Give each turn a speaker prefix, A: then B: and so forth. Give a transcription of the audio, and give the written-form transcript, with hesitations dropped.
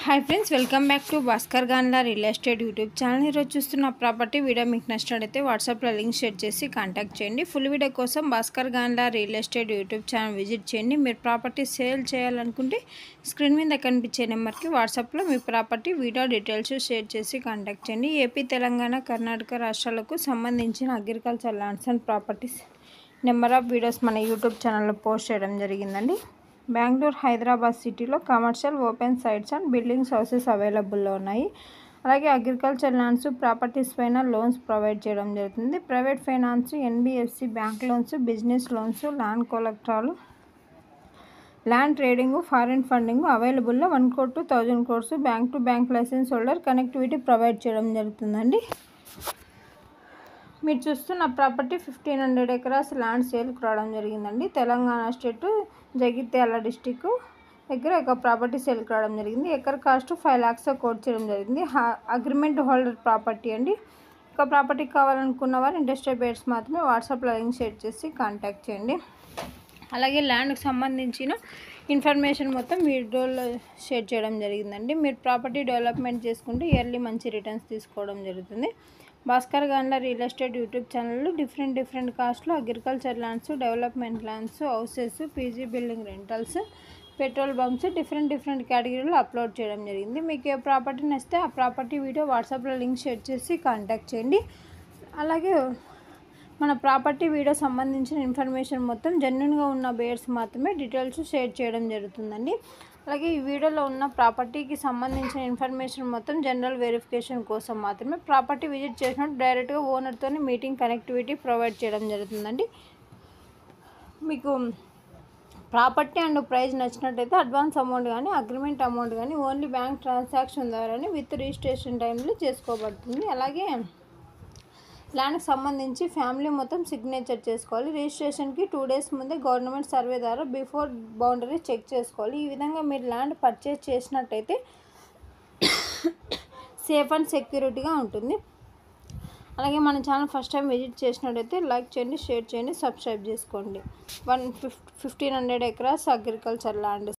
A: Hi friends, welcome back to Bhaskar Ganla real estate YouTube channel. ఈరోజు చూస్తున్న property video మీకు నచ్చినట్లయితే వాట్సాప్లో లింక్ షేర్ చేసి కాంటాక్ట్ చేయండి. ఫుల్ వీడియో కోసం Bhaskar Ganla real estate YouTube channel visit చేయండి. మీరు ప్రాపర్టీ సేల్ చేయాలనుకుంటే స్క్రీన్ మీద కనిపించే నెంబర్కి వాట్సాప్లో మీ ప్రాపర్టీ వీడియో డీటెయిల్స్ షేర్ చేసి కాంటాక్ట్ చేయండి. ఏపీ, తెలంగాణ, కర్ణాటక రాష్ట్రాలకు సంబంధించిన agriculture lands and properties number of videos మన యూట్యూబ్ ఛానల్లో పోస్ట్ చేయడం జరిగిందండి. బెంగళూరు, హైదరాబాద్ సిటీలో commercial open sites and buildings houses అవైలబుల్లో ఉన్నాయి. అలాగే అగ్రికల్చర్ ల్యాండ్స్, ప్రాపర్టీస్ పైన లోన్స్ ప్రొవైడ్ చేయడం జరుగుతుంది. Private finance, NBFC bank loans, business loans, land కొలెక్టరాలు, ల్యాండ్ ట్రేడింగ్, ఫారిన్ ఫండింగ్ అవైలబుల్లో 1 crore to 1000 crores bank to bank license holder connectivity provide చేయడం జరుగుతుందండి. మీరు చూస్తున్న ప్రాపర్టీ 1500 acres ల్యాండ్ సేల్కి రావడం జరిగిందండి. తెలంగాణ స్టేట్ జగిత్యాల డిస్టిక్ దగ్గర ఒక ప్రాపర్టీ సేల్కి రావడం జరిగింది. ఎకర్ కాస్ట్ 5 lakhs కోట్ చేయడం జరిగింది. అగ్రిమెంట్ హోల్డర్ ప్రాపర్టీ అండి. ఒక ప్రాపర్టీ కావాలనుకున్న వారు ఇంట్రెస్టెడ్ బయర్స్ మాత్రమే వాట్సాప్లో లింక్ షేర్ చేసి కాంటాక్ట్ చేయండి. అలాగే ల్యాండ్కి సంబంధించిన ఇన్ఫర్మేషన్ మొత్తం వీడియోలో షేర్ చేయడం జరిగిందండి. మీరు ప్రాపర్టీ డెవలప్మెంట్ చేసుకుంటే ఇయర్లీ మంచి రిటర్న్స్ తీసుకోవడం జరుగుతుంది. Bhaskar Ganla real estate YouTube ఛానల్లో డిఫరెంట్ కాస్ట్లో agriculture lands, development lands, houses, PG building rentals, petrol pumps different కేటగిరీలో అప్లోడ్ చేయడం జరిగింది. మీకు ఏ ప్రాపర్టీ నచ్చితే ఆ ప్రాపర్టీ వీడియో వాట్సాప్లో లింక్ షేర్ చేసి కాంటాక్ట్ చేయండి. అలాగే మన ప్రాపర్టీ వీడియో సంబంధించిన ఇన్ఫర్మేషన్ మొత్తం జెన్యున్గా ఉన్న బేయర్స్ మాత్రమే డీటెయిల్స్ షేర్ చేయడం జరుగుతుందండి. అలాగే ఈ వీడియోలో ఉన్న ప్రాపర్టీకి సంబంధించిన ఇన్ఫర్మేషన్ మొత్తం జనరల్ వెరిఫికేషన్ కోసం మాత్రమే. ప్రాపర్టీ విజిట్ చేసినప్పుడు డైరెక్ట్గా ఓనర్తో మీటింగ్ కనెక్టివిటీ ప్రొవైడ్ చేయడం జరుగుతుందండి. మీకు ప్రాపర్టీ అండ్ ప్రైస్ నచ్చినట్టయితే అడ్వాన్స్ అమౌంట్ కానీ, అగ్రిమెంట్ అమౌంట్ కానీ ఓన్లీ బ్యాంక్ ట్రాన్సాక్షన్ ద్వారానే విత్ రిజిస్ట్రేషన్ టైంలో చేసుకోబడుతుంది. అలాగే ల్యాండ్కి సంబంధించి ఫ్యామిలీ మొత్తం సిగ్నేచర్ చేసుకోవాలి. రిజిస్ట్రేషన్కి 2 days ముందే గవర్నమెంట్ సర్వే ద్వారా బిఫోర్ బౌండరీ చెక్ చేసుకోవాలి. ఈ విధంగా మీరు ల్యాండ్ పర్చేస్ చేసినట్టయితే సేఫ్ అండ్ సెక్యూరిటీగా ఉంటుంది. అలాగే మన ఛానల్ ఫస్ట్ టైం విజిట్ చేసినట్టయితే లైక్ చేయండి, షేర్ చేయండి, సబ్స్క్రైబ్ చేసుకోండి. 1500 acres అగ్రికల్చర్ ల్యాండ్